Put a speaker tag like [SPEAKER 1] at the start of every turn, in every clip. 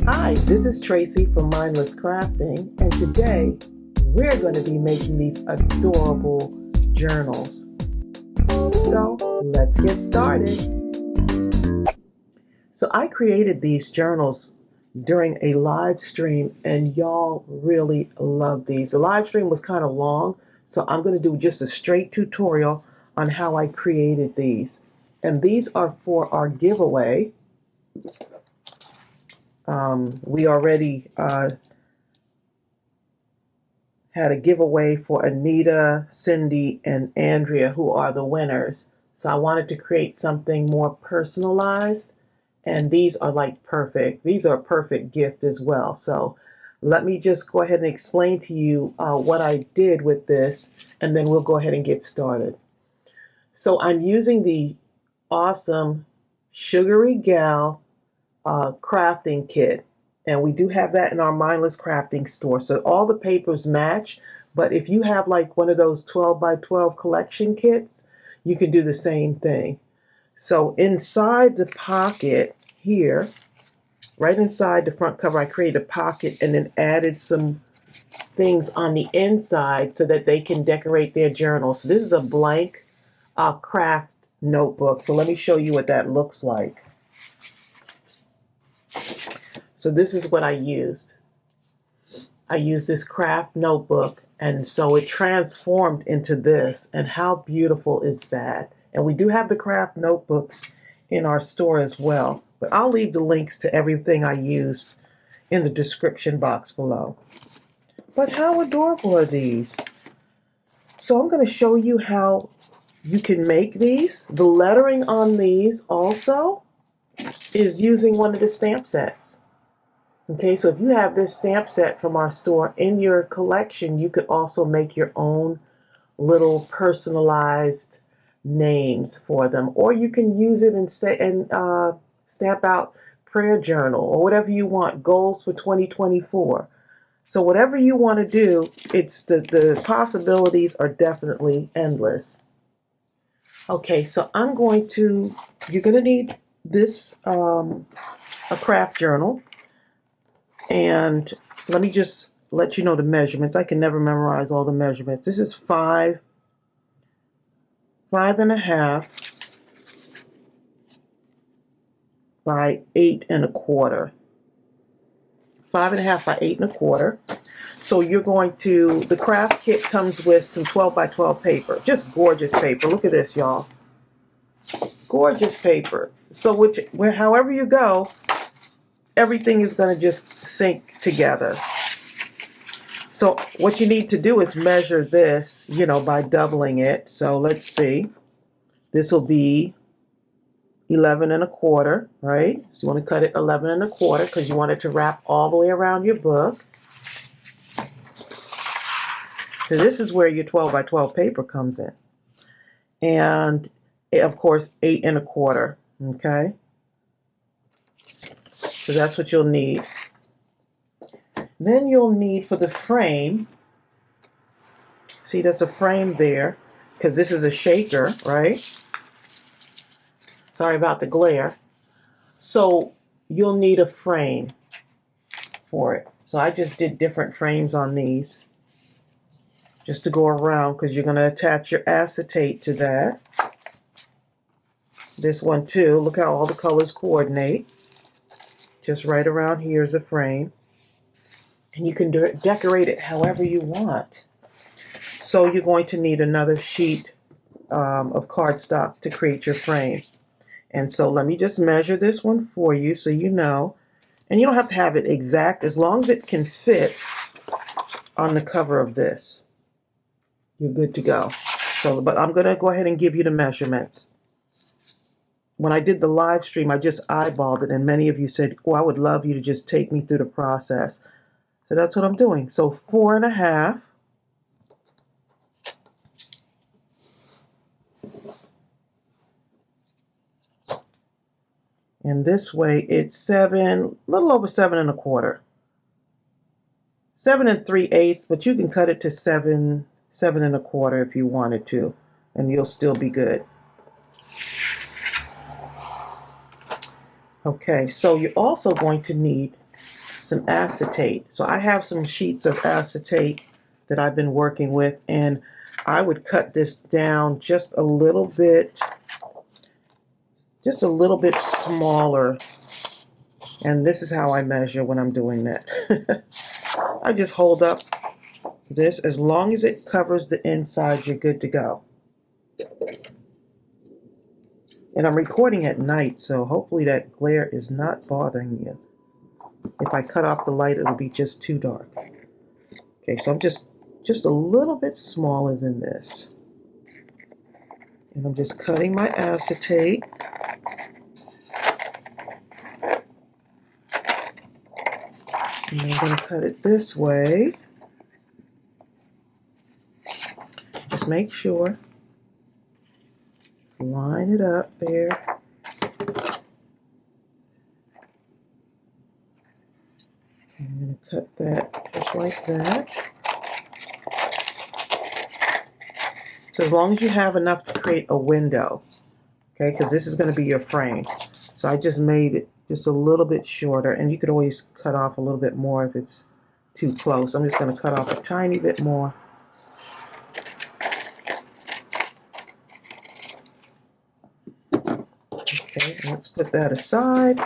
[SPEAKER 1] Hi, this is Tracey from Mindless Crafting, and today we're going to be making these adorable journals. So let's get started. So I created these journals during a live stream, and y'all really love these. The live stream was kind of long, so I'm going to do just a straight tutorial on how I created these. And these are for our giveaway. We already had a giveaway for Anita, Cindy, and Andrea, who are the winners. So I wanted to create something more personalized, and these are like perfect. These are a perfect gift as well. So let me just go ahead and explain to you what I did with this, and then we'll go ahead and get started. So I'm using the awesome Sugary Gal Crafting Kit, and we do have that in our Mindless Crafting store. So all the papers match, but if you have like one of those 12 by 12 collection kits, you can do the same thing. So inside the pocket here, right inside the front cover, I created a pocket and then added some things on the inside so that they can decorate their journal. So this is a blank craft notebook. So let me show you what that looks like. So this is what I used. I used this craft notebook, and so it transformed into this. And how beautiful is that? And we do have the craft notebooks in our store as well. But I'll leave the links to everything I used in the description box below. But how adorable are these? So I'm going to show you how you can make these. The lettering on these also is using one of the stamp sets. Okay, so if you have this stamp set from our store in your collection, you could also make your own little personalized names for them. Or you can use it and stamp out prayer journal or whatever you want, goals for 2024. So whatever you want to do, it's the possibilities are definitely endless. Okay, so you're going to need this, a craft journal. And let me just let you know the measurements. I can never memorize all the measurements. This is 5.5 by 8.25. 5.5 by 8.25. So you're going to, the craft kit comes with some 12 by 12 paper. Just gorgeous paper. Look at this, y'all. Gorgeous paper. So however you go, everything is going to just sync together. So what you need to do is measure this, by doubling it. So let's see. This will be 11.25, right? So you want to cut it 11.25 because you want it to wrap all the way around your book. So this is where your 12 by 12 paper comes in. And of course, 8.25, okay? So that's what you'll need. Then you'll need for the frame, see that's a frame there, because this is a shaker, right? Sorry about the glare. So you'll need a frame for it. So I just did different frames on these, just to go around, because you're going to attach your acetate to that. This one too, look how all the colors coordinate. Just right around here is a frame. And you can decorate it however you want. So you're going to need another sheet of cardstock to create your frame. And so let me just measure this one for you so you know. And you don't have to have it exact, as long as it can fit on the cover of this. You're good to go. So, but I'm going to go ahead and give you the measurements. When I did the live stream, I just eyeballed it, and many of you said, oh, I would love you to just take me through the process. So that's what I'm doing. So 4.5. And this way it's a little over 7.25. 7 3/8, but you can cut it to 7.25 if you wanted to, and you'll still be good. Okay, so you're also going to need some acetate. So I have some sheets of acetate that I've been working with, and I would cut this down just a little bit smaller. And this is how I measure when I'm doing that. I just hold up this. As long as it covers the inside, you're good to go. And I'm recording at night, so hopefully that glare is not bothering you. If I cut off the light, it'll be just too dark. Okay, so I'm just a little bit smaller than this. And I'm just cutting my acetate. And I'm going to cut it this way. Just make sure. Line it up there. I'm going to cut that just like that. So as long as you have enough to create a window, okay, because this is going to be your frame. So I just made it just a little bit shorter, and you could always cut off a little bit more if it's too close. I'm just going to cut off a tiny bit more. Okay, let's put that aside.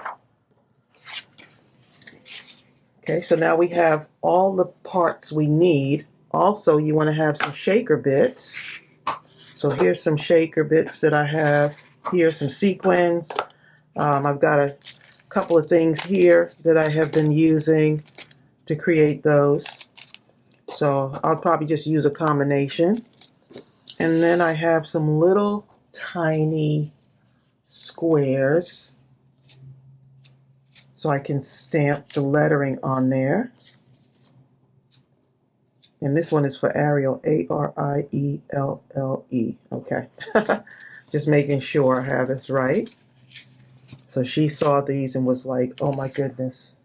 [SPEAKER 1] Okay, so now we have all the parts we need. Also, you want to have some shaker bits. So here's some shaker bits that I have. Here's some sequins. I've got a couple of things here that I have been using to create those. So I'll probably just use a combination. And then I have some little tiny squares so I can stamp the lettering on there. And this one is for Ariel, A-R-I-E-L-L-E. Okay. Just making sure I have this right. So she saw these and was like, oh my goodness,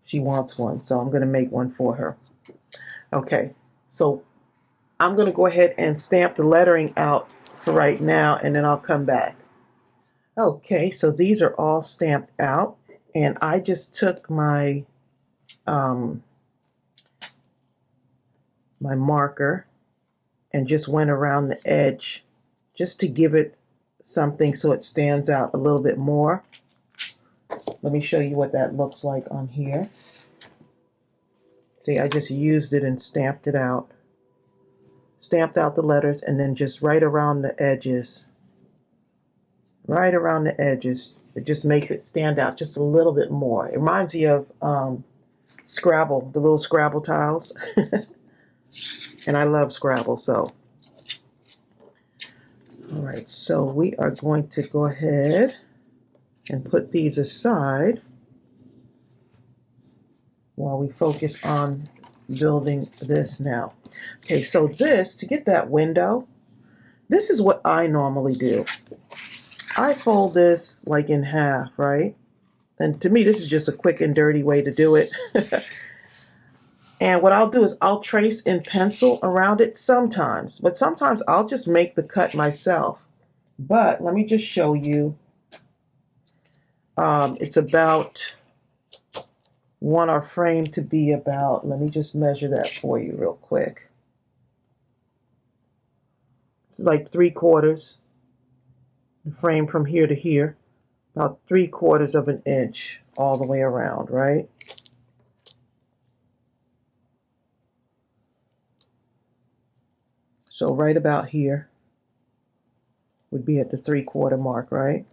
[SPEAKER 1] she wants one. So I'm going to make one for her. Okay. So I'm going to go ahead and stamp the lettering out for right now, and then I'll come back. Okay. So these are all stamped out, and I just took my my marker and just went around the edge just to give it something so it stands out a little bit more. Let me show you what that looks like on here. See, I just used it and stamped it out. Stamped out the letters, and then just right around the edges. Right around the edges. It just makes it stand out just a little bit more. It reminds me of Scrabble, the little Scrabble tiles. And I love Scrabble, so. All right, so we are going to go ahead and put these aside while we focus on building this now. Okay, so this, to get that window, this is what I normally do. I fold this like in half, right? And to me, this is just a quick and dirty way to do it. And what I'll do is I'll trace in pencil around it sometimes, but sometimes I'll just make the cut myself. But let me just show you. It's about, want our frame to be about, let me just measure that for you real quick. It's like 3/4, the frame from here to here, about 3/4 of an inch all the way around, right? So right about here would be at the 3/4 mark, right?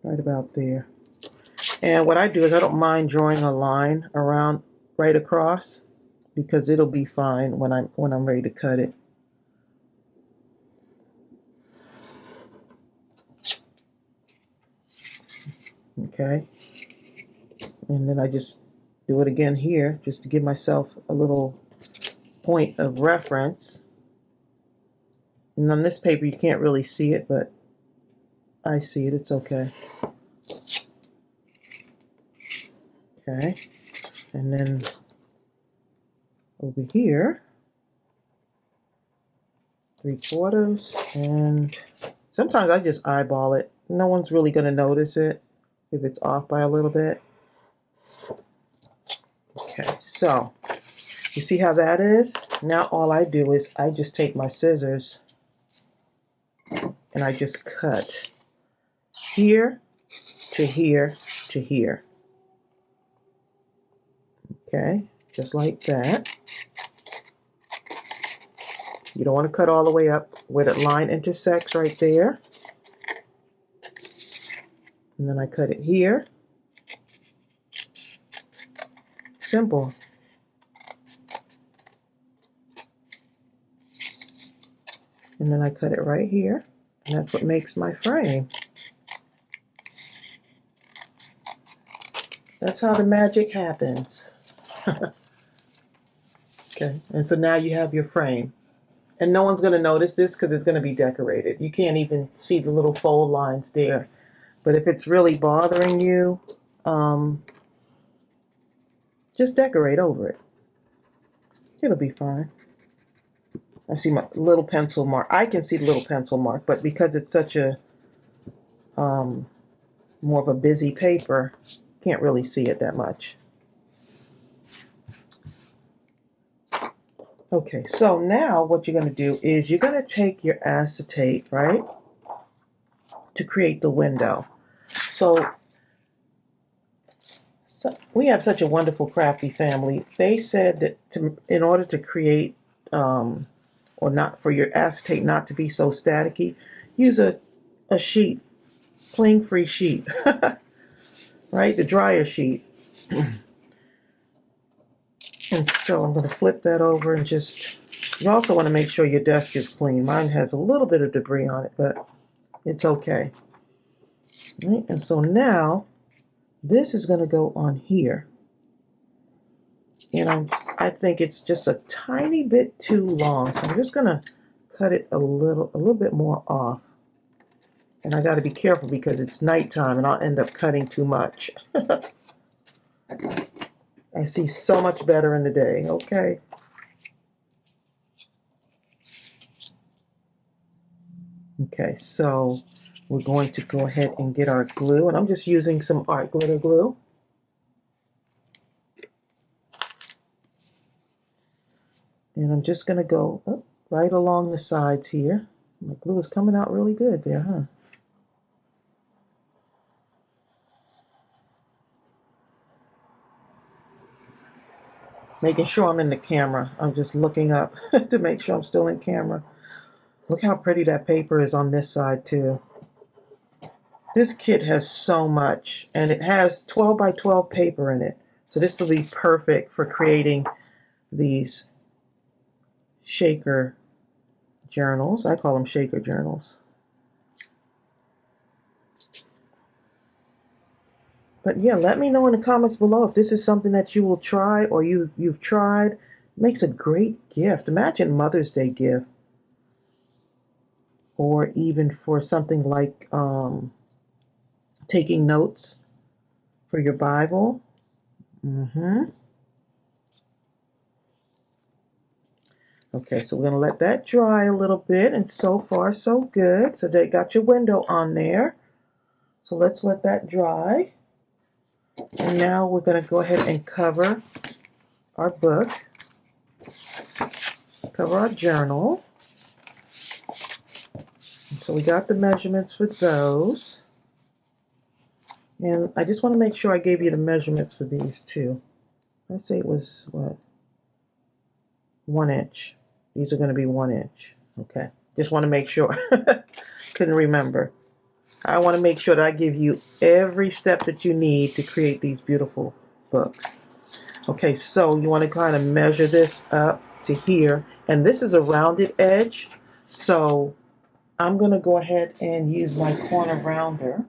[SPEAKER 1] Right about there. And what I do is I don't mind drawing a line around right across, because it'll be fine when I'm ready to cut it. Okay. And then I just do it again here just to give myself a little point of reference. And on this paper you can't really see it, but I see it. It's okay. Okay. And then over here, 3/4, and sometimes I just eyeball it. No one's really going to notice it. if it's off by a little bit. Okay, so you see how that is? Now all I do is I just take my scissors and I just cut here to here to here. Okay, just like that. You don't want to cut all the way up where that line intersects right there. And then I cut it here. Simple. And then I cut it right here. And that's what makes my frame. That's how the magic happens. Okay, and so now you have your frame. And no one's going to notice this because it's going to be decorated. You can't even see the little fold lines there. But if it's really bothering you, just decorate over it. It'll be fine. I see my little pencil mark. I can see the little pencil mark, but because it's such a more of a busy paper, can't really see it that much. Okay, so now what you're going to do is you're going to take your acetate, right, to create the window. So we have such a wonderful crafty family. They said that in order to create, or not for your acetate not to be so staticky, use a sheet, cling-free sheet, right, the dryer sheet. And so I'm going to flip that over and just, you also want to make sure your desk is clean. Mine has a little bit of debris on it, but it's okay. Right? And so now this is going to go on here. And I think it's just a tiny bit too long. So I'm just going to cut it a little bit more off. And I got to be careful because it's nighttime and I'll end up cutting too much. I see so much better in the day, okay? Okay, so we're going to go ahead and get our glue, and I'm just using some art glitter glue. And I'm just going to go right along the sides here. My glue is coming out really good there, huh? Making sure I'm in the camera. I'm just looking up to make sure I'm still in camera. Look how pretty that paper is on this side too. This kit has so much, and it has 12 by 12 paper in it. So this will be perfect for creating these shaker journals. I call them shaker journals. But yeah, let me know in the comments below if this is something that you will try or you've tried. It makes a great gift. Imagine Mother's Day gift. Or even for something like taking notes for your Bible. Okay, so we're going to let that dry a little bit. And so far, so good. So they got your window on there. So let's let that dry. And now we're going to go ahead and cover our book, cover our journal. So we got the measurements for those. And I just want to make sure I gave you the measurements for these too. I say it was, what, 1 inch. These are going to be 1 inch. Okay, just want to make sure. Couldn't remember. I want to make sure that I give you every step that you need to create these beautiful books. Okay, so you want to kind of measure this up to here. And this is a rounded edge. So I'm going to go ahead and use my corner rounder.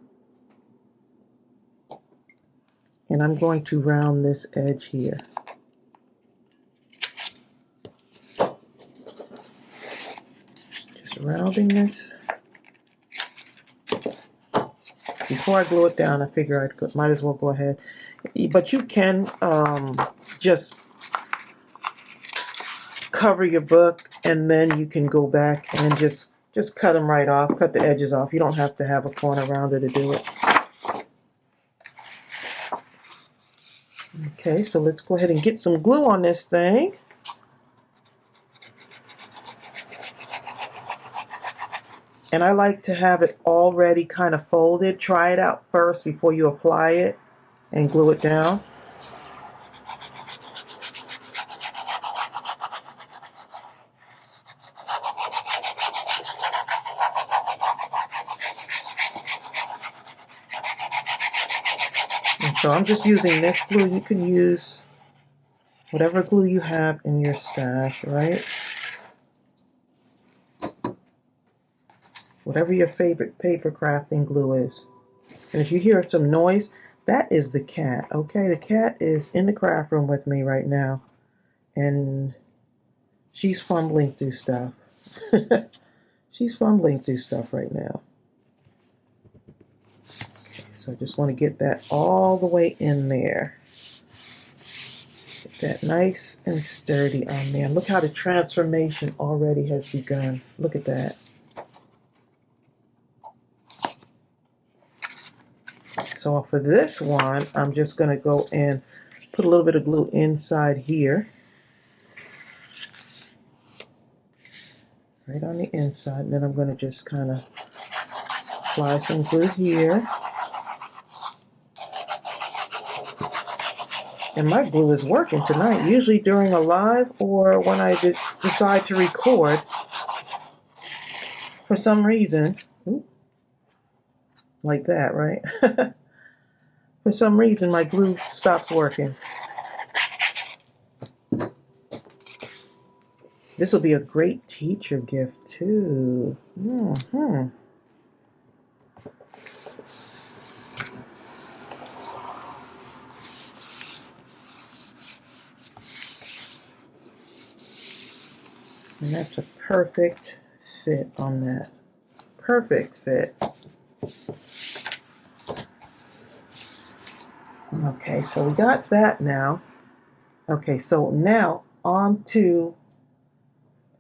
[SPEAKER 1] And I'm going to round this edge here. Just rounding this. Before I glue it down, I figure I might as well go ahead. But you can just cover your book, and then you can go back and just cut them right off, cut the edges off. You don't have to have a corner rounder to do it. Okay, so let's go ahead and get some glue on this thing. And I like to have it already kind of folded. Try it out first before you apply it and glue it down. And so I'm just using this glue. You can use whatever glue you have in your stash, right? Whatever your favorite paper crafting glue is. And if you hear some noise, that is the cat, okay? The cat is in the craft room with me right now. And she's fumbling through stuff. She's fumbling through stuff right now. Okay, so I just want to get that all the way in there. Get that nice and sturdy on there. Look how the transformation already has begun. Look at that. So for this one, I'm just going to go and put a little bit of glue inside here. Right on the inside. And then I'm going to just kind of apply some glue here. And my glue is working tonight. Usually during a live or when I decide to record, for some reason, like that, right? For some reason, my glue stops working. This will be a great teacher gift, too. Mm-hmm. And that's a perfect fit on that. Perfect fit. Okay, so we got that now. Okay, so now on to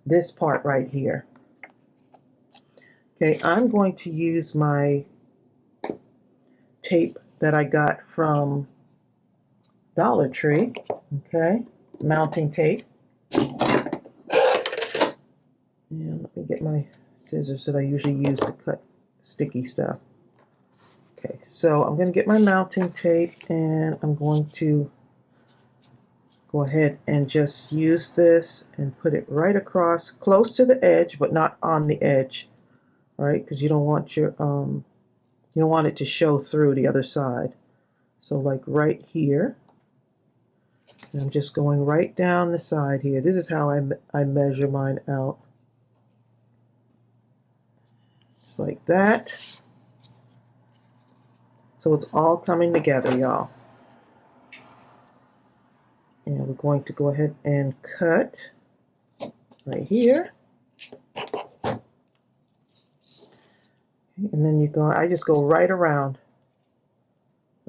[SPEAKER 1] this part right here. Okay, I'm going to use my tape that I got from Dollar Tree. Okay, mounting tape. And let me get my scissors that I usually use to cut sticky stuff. Okay, so I'm going to get my mounting tape and I'm going to go ahead and just use this and put it right across, close to the edge, but not on the edge, right? Because you don't want your you don't want it to show through the other side. So like right here, and I'm just going right down the side here. This is how I measure mine out, just like that. So it's all coming together, y'all. And we're going to go ahead and cut right here. And then you go, I just go right around,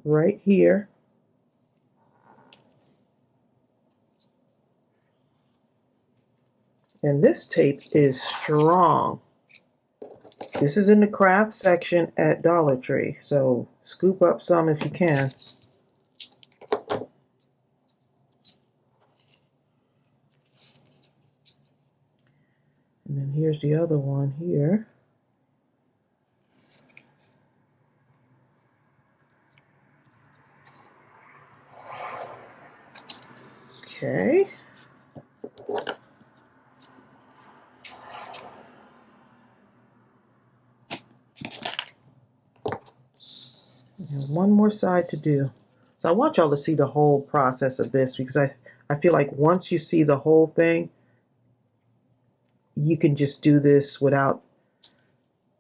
[SPEAKER 1] right here. And this tape is strong. This is in the craft section at Dollar Tree, so scoop up some if you can. And then here's the other one here. Okay. And one more side to do. So I want y'all to see the whole process of this because I feel like once you see the whole thing, you can just do this without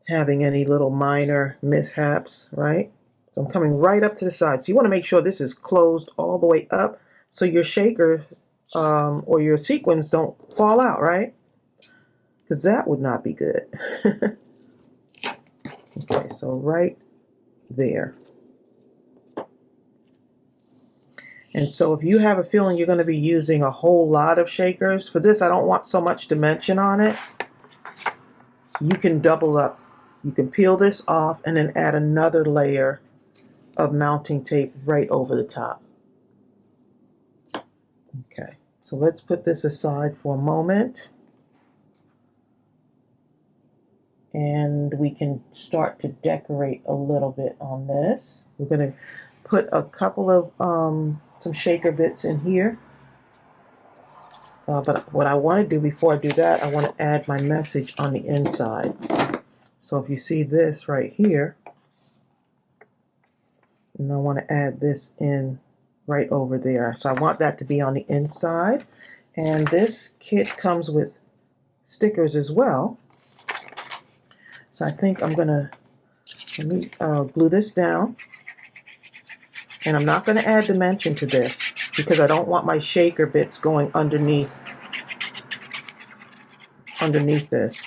[SPEAKER 1] having any little minor mishaps, right? So I'm coming right up to the side. So you want to make sure this is closed all the way up so your shaker or your sequins don't fall out, right? Because that would not be good. Okay, so right there. And so if you have a feeling you're going to be using a whole lot of shakers, for this I don't want so much dimension on it, you can double up. You can peel this off and then add another layer of mounting tape right over the top. Okay, so let's put this aside for a moment. And we can start to decorate a little bit on this. We're going to put a couple of some shaker bits in here. But what I want to do before I do that, I want to add my message on the inside. So if you see this right here, and I want to add this in right over there. So I want that to be on the inside. And this kit comes with stickers as well. So I think I'm gonna, let me glue this down. And I'm not gonna add dimension to this because I don't want my shaker bits going underneath this.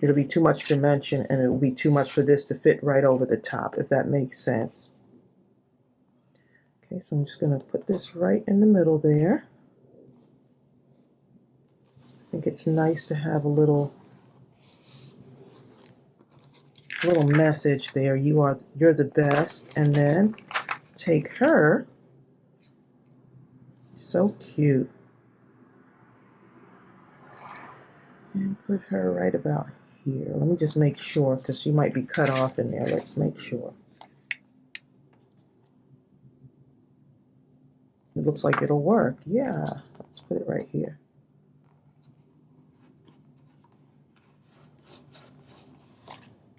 [SPEAKER 1] It'll be too much dimension and it'll be too much for this to fit right over the top, if that makes sense. Okay, so I'm just gonna put this right in the middle there. I think it's nice to have a little message there. You're the best. And then take her, so cute, and put her right about here. Let me just make sure because she might be cut off in there. Let's make sure. It looks like it'll work. Yeah, let's put it right here.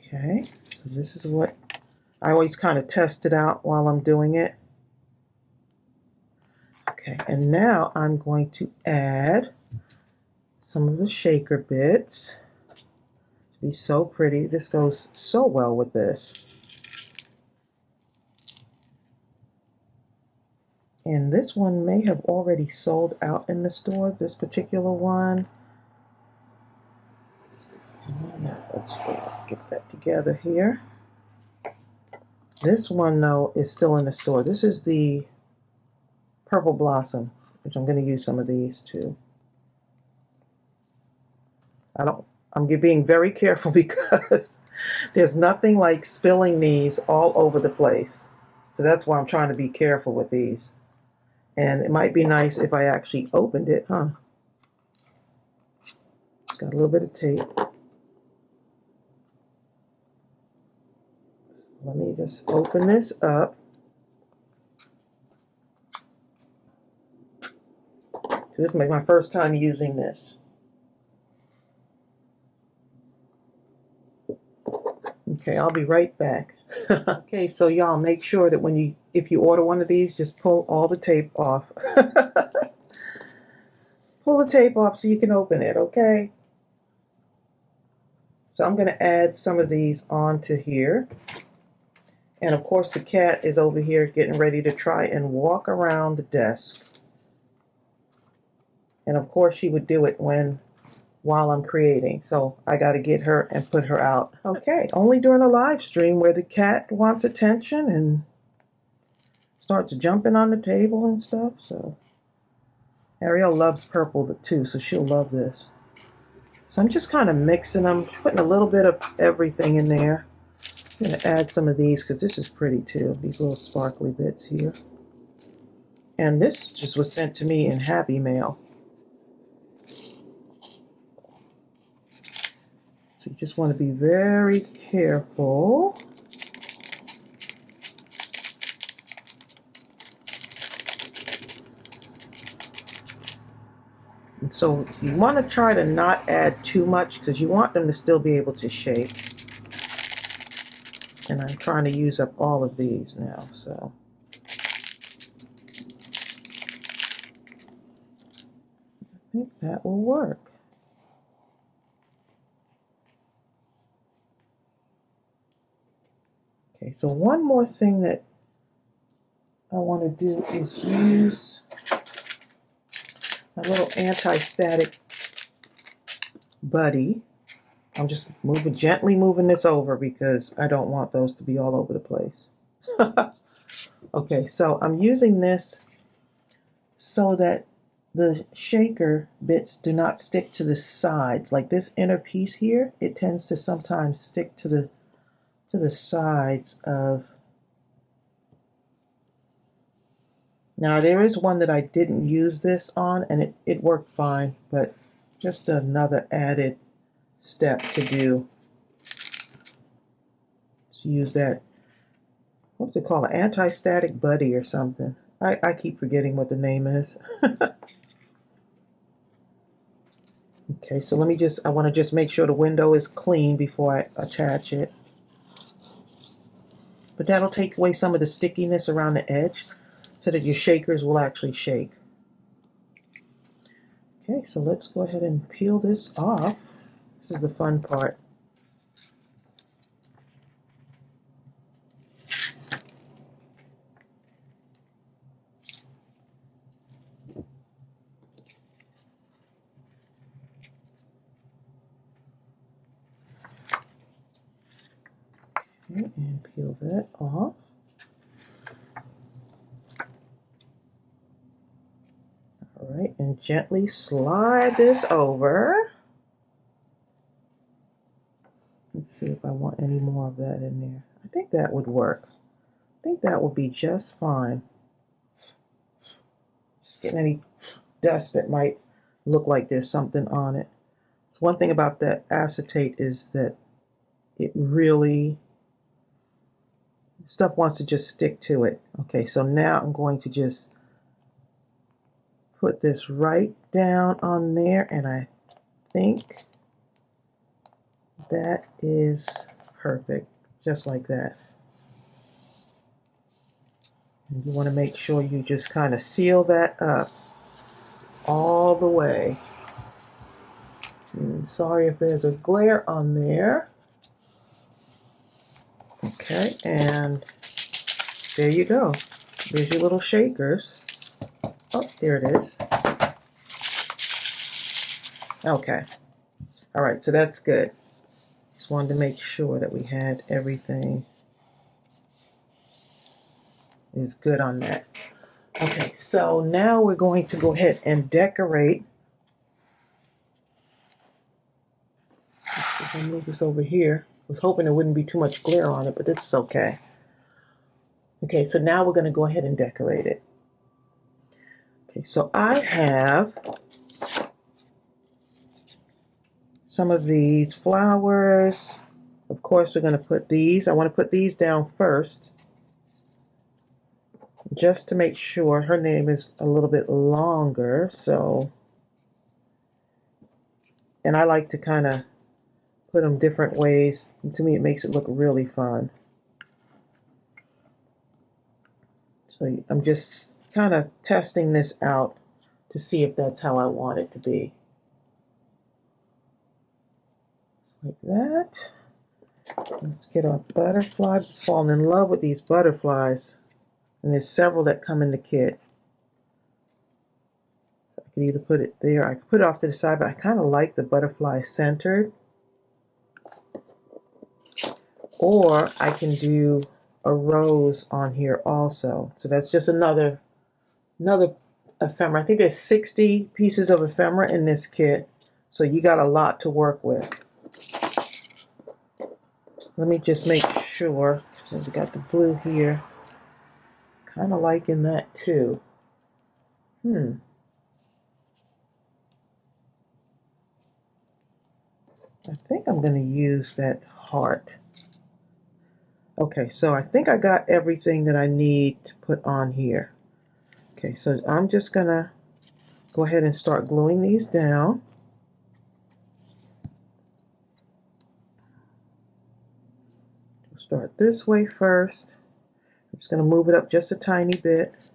[SPEAKER 1] Okay, so this is what I always kind of test it out while I'm doing it. Okay, and now I'm going to add some of the shaker bits. It'll be so pretty. This goes so well with this. And this one may have already sold out in the store, this particular one. Now let's get that together here. This one, though, is still in the store. This is the Purple Blossom, which I'm going to use some of these too. I'm being very careful because there's nothing like spilling these all over the place. So that's why I'm trying to be careful with these. And it might be nice if I actually opened it, huh? It's got a little bit of tape. Let me just open this up. This is my first time using this. Okay, I'll be right back. Okay, so y'all make sure that if you order one of these, just pull all the tape off. Pull the tape off so you can open it, okay? So I'm going to add some of these onto here. And of course the cat is over here getting ready to try and walk around the desk. And of course she would do it while I'm creating. So I got to get her and put her out. Okay, only during a live stream where the cat wants attention and starts jumping on the table and stuff. So Ariel loves purple too, so she'll love this. So I'm just kind of mixing them, putting a little bit of everything in there. I'm going to add some of these because this is pretty too, these little sparkly bits here. And this just was sent to me in Happy Mail. So you just want to be very careful. And so you want to try to not add too much because you want them to still be able to shape. And I'm trying to use up all of these now, so. I think that will work. Okay, so one more thing that I want to do is use my little anti-static buddy. I'm just gently moving this over because I don't want those to be all over the place. Okay, so I'm using this so that the shaker bits do not stick to the sides. Like this inner piece here, it tends to sometimes stick to the sides of Now there is one that I didn't use this on and it worked fine, but just another added step to do. Let's use that, what's it called, an anti-static buddy or something. I keep forgetting what the name is. Okay, so let me I want to just make sure the window is clean before I attach it. But that'll take away some of the stickiness around the edge so that your shakers will actually shake. Okay, so let's go ahead and peel this off. This is the fun part. Okay, and peel that off. All right, and gently slide this over. Let's see if I want any more of that in there. I think that would work. I think that would be just fine. Just getting any dust that might look like there's something on it. So one thing about that acetate is that it really, stuff wants to just stick to it. Okay, so now I'm going to just put this right down on there, and I think that is perfect, just like that. And you want to make sure you just kind of seal that up all the way. And sorry if there's a glare on there. Okay, and there you go. There's your little shakers. Oh, there it is. Okay. All right, so that's good. Just wanted to make sure that we had everything is good on that. Okay, so now we're going to go ahead and decorate. Let's see if I move this over here. I was hoping there wouldn't be too much glare on it, but it's okay. Okay, so now we're going to go ahead and decorate it. Okay, so I have some of these flowers. Of course, we're going to put these. I want to put these down first, just to make sure. Her name is a little bit longer, so, and I like to kind of put them different ways. And to me, it makes it look really fun. So I'm just kind of testing this out to see if that's how I want it to be. Just like that. Let's get our butterfly. I'm falling in love with these butterflies. And there's several that come in the kit. I could either put it there, I could put it off to the side, but I kind of like the butterfly centered. Or I can do a rose on here also. So that's just another ephemera. I think there's 60 pieces of ephemera in this kit. So you got a lot to work with. Let me just make sure. So we got the blue here. Kind of liking that too. I think I'm going to use that heart. Okay, so I think I got everything that I need to put on here. Okay, so I'm just going to go ahead and start gluing these down. We'll start this way first. I'm just going to move it up just a tiny bit.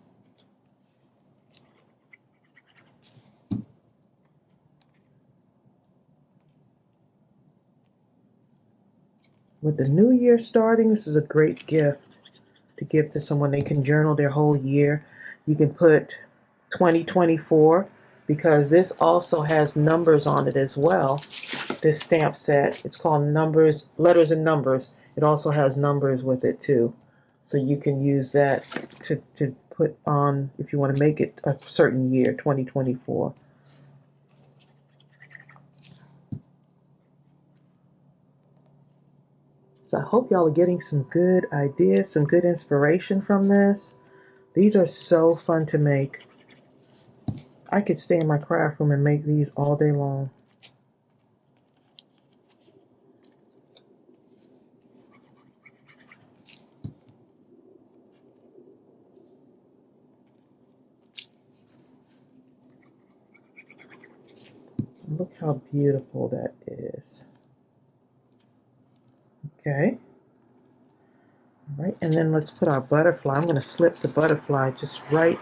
[SPEAKER 1] With the new year starting, this is a great gift to give to someone. They can journal their whole year. You can put 2024 because this also has numbers on it as well. This stamp set, it's called Numbers, Letters and Numbers. It also has numbers with it too. So you can use that to put on if you want to make it a certain year, 2024. So I hope y'all are getting some good ideas, some good inspiration from this. These are so fun to make. I could stay in my craft room and make these all day long. Look how beautiful that is. Okay. All right, and then let's put our butterfly. I'm going to slip the butterfly just right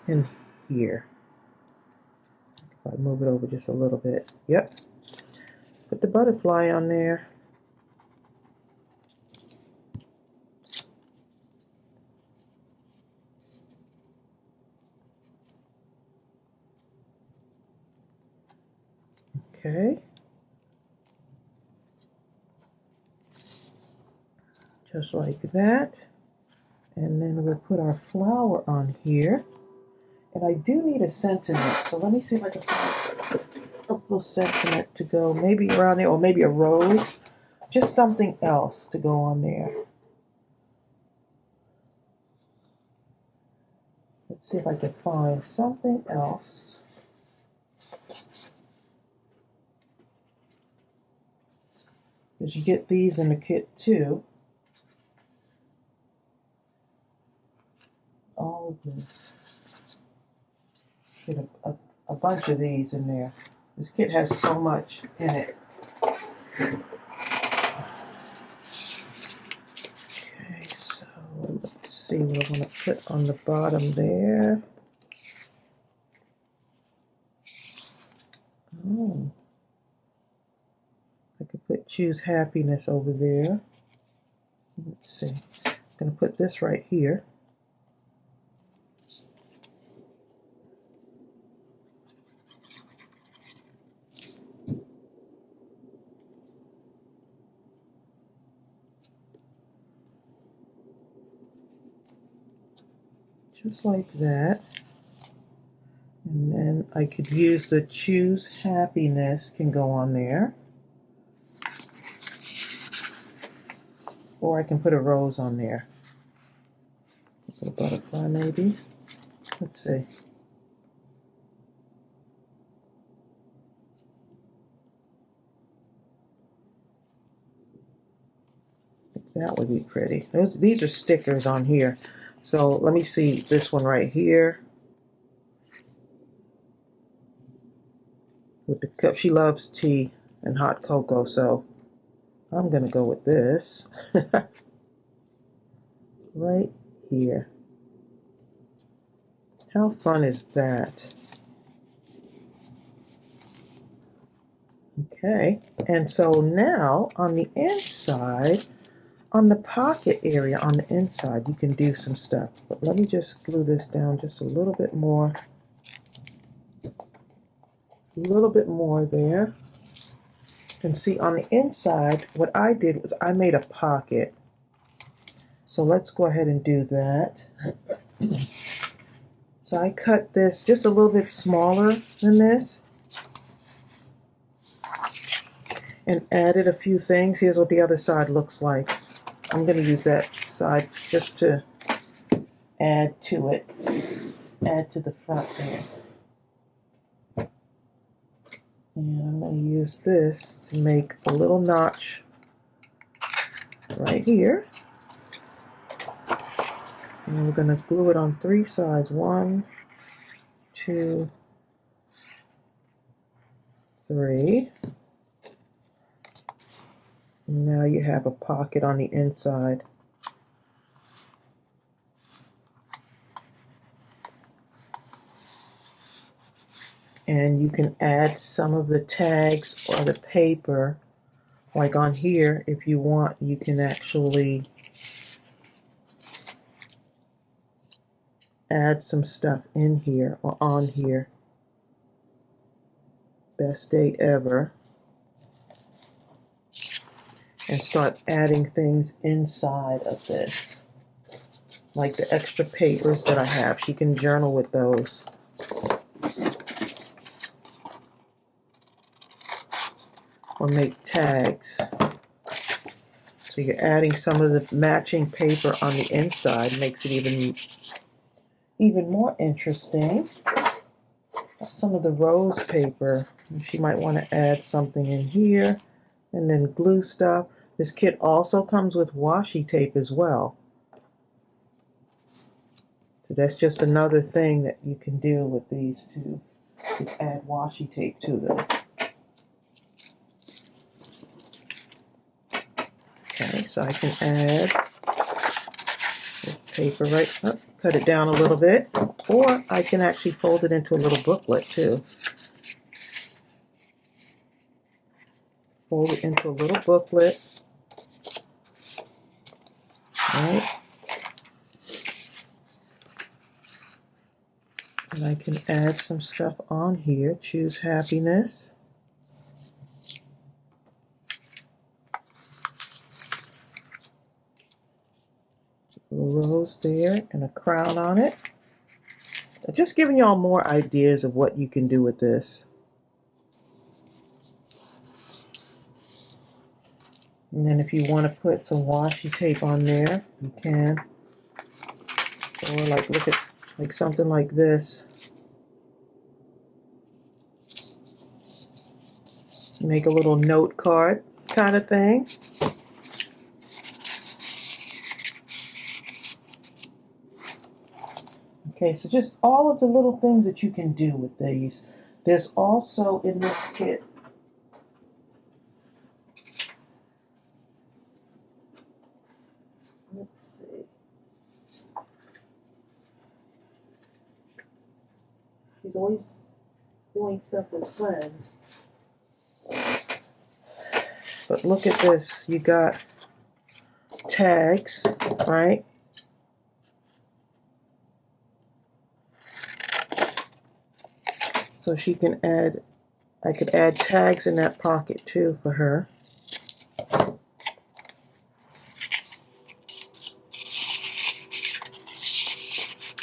[SPEAKER 1] in here. If I move it over just a little bit. Yep. Let's put the butterfly on there. Okay. Just like that. And then we'll put our flower on here. And I do need a sentiment, so let me see if I can find a little sentiment to go maybe around there, or maybe a rose. Just something else to go on there. Let's see if I can find something else. Because you get these in the kit too. All of this. Get a bunch of these in there. This kit has so much in it. Okay, so let's see what I'm going to put on the bottom there. Oh, I could put choose happiness over there. Let's see. I'm going to put this right here. Just like that. And then I could use the choose happiness, can go on there. Or I can put a rose on there. Put a butterfly maybe. Let's see. That would be pretty. These are stickers on here. So let me see this one right here. With the cup. She loves tea and hot cocoa, so I'm going to go with this. Right here. How fun is that? Okay, and so now on the inside, on the pocket area on the inside, you can do some stuff. But let me just glue this down just a little bit more. A little bit more there. And see on the inside, what I did was I made a pocket. So let's go ahead and do that. So I cut this just a little bit smaller than this. And added a few things. Here's what the other side looks like. I'm going to use that side just to add to it. Add to the front there. And I'm going to use this to make a little notch right here. And we're going to glue it on 3 sides. 1, 2, 3. Now you have a pocket on the inside. And you can add some of the tags or the paper, like on here, if you want, you can actually add some stuff in here or on here. Best day ever. And start adding things inside of this, like the extra papers that I have. She can journal with those. Or make tags. So you're adding some of the matching paper on the inside, makes it even even more interesting, some of the rose paper. She might want to add something in here, and then glue stuff. This kit also comes with washi tape as well. So that's just another thing that you can do with these two, is add washi tape to them. Okay, so I can add this paper right up, cut it down a little bit, or I can actually fold it into a little booklet too. Fold it into a little booklet. Right. And I can add some stuff on here. Choose happiness. A little rose there and a crown on it. I'm just giving y'all more ideas of what you can do with this. And then if you want to put some washi tape on there, you can. Or like, look at like something like this. Make a little note card kind of thing. Okay, so just all of the little things that you can do with these. There's also in this kit let's see. She's always doing stuff with friends. But look at this. You got tags, right? So she can add, I could add tags in that pocket too for her.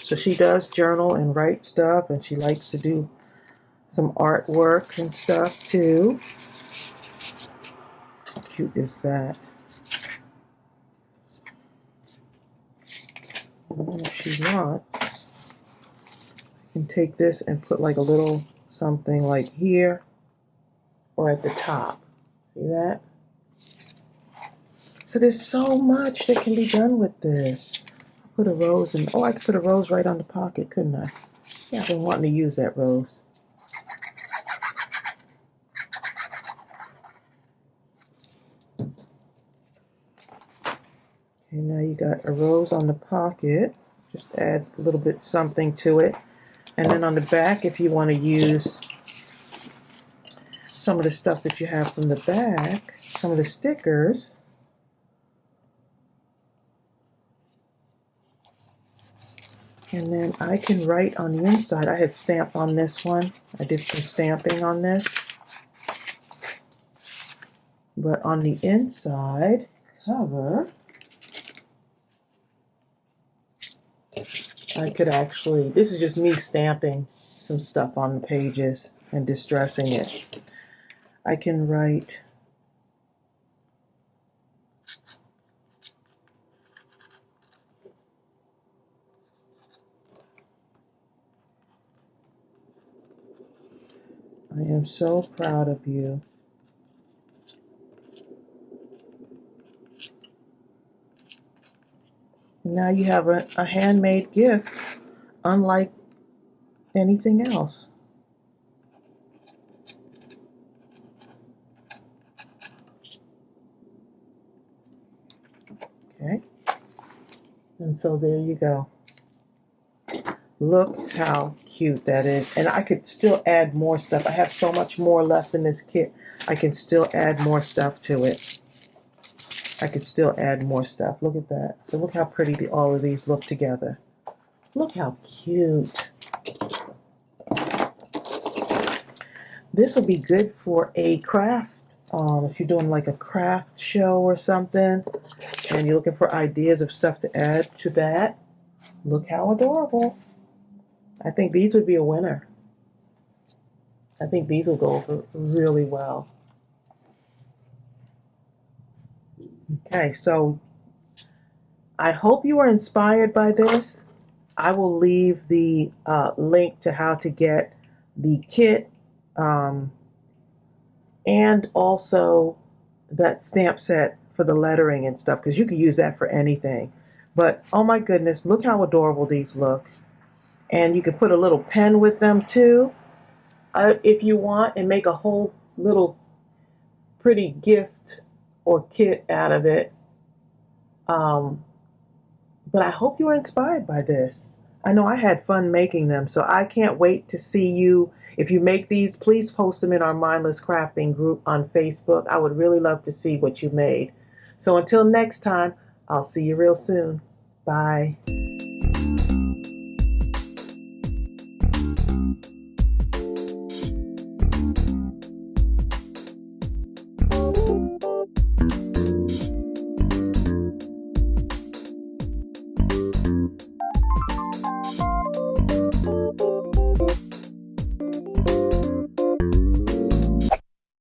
[SPEAKER 1] So she does journal and write stuff, and she likes to do some artwork and stuff too. How cute is that? And then if she wants, you can take this and put like a little something like here or at the top. See that? So there's so much that can be done with this. Put a rose in. Oh, I could put a rose right on the pocket, couldn't I? Yeah, I've been wanting to use that rose. Okay, now you got a rose on the pocket. Just add a little bit something to it. And then on the back, if you want to use some of the stuff that you have from the back, some of the stickers, and then I can write on the inside. I had stamp on this one. I did some stamping on this. But on the inside cover, I could actually, this is just me stamping some stuff on the pages and distressing it. I can write I am so proud of you. And now you have a handmade gift, unlike anything else. Okay. And so there you go. Look how cute that is. And I could still add more stuff. I have so much more left in this kit. I can still add more stuff to it. I could still add more stuff. Look at that. So look how pretty all of these look together. Look how cute. This would be good for a craft. If you're doing like a craft show or something and you're looking for ideas of stuff to add to that, look how adorable. I think these would be a winner. I think these will go over really well. Okay, so I hope you were inspired by this. I will leave the link to how to get the kit and also that stamp set for the lettering and stuff, because you can use that for anything. But oh my goodness, look how adorable these look. And you can put a little pen with them too, if you want, and make a whole little pretty gift or kit out of it. But I hope you were inspired by this. I know I had fun making them, so I can't wait to see you. If you make these, please post them in our Mindless Crafting group on Facebook. I would really love to see what you made. So until next time, I'll see you real soon. Bye.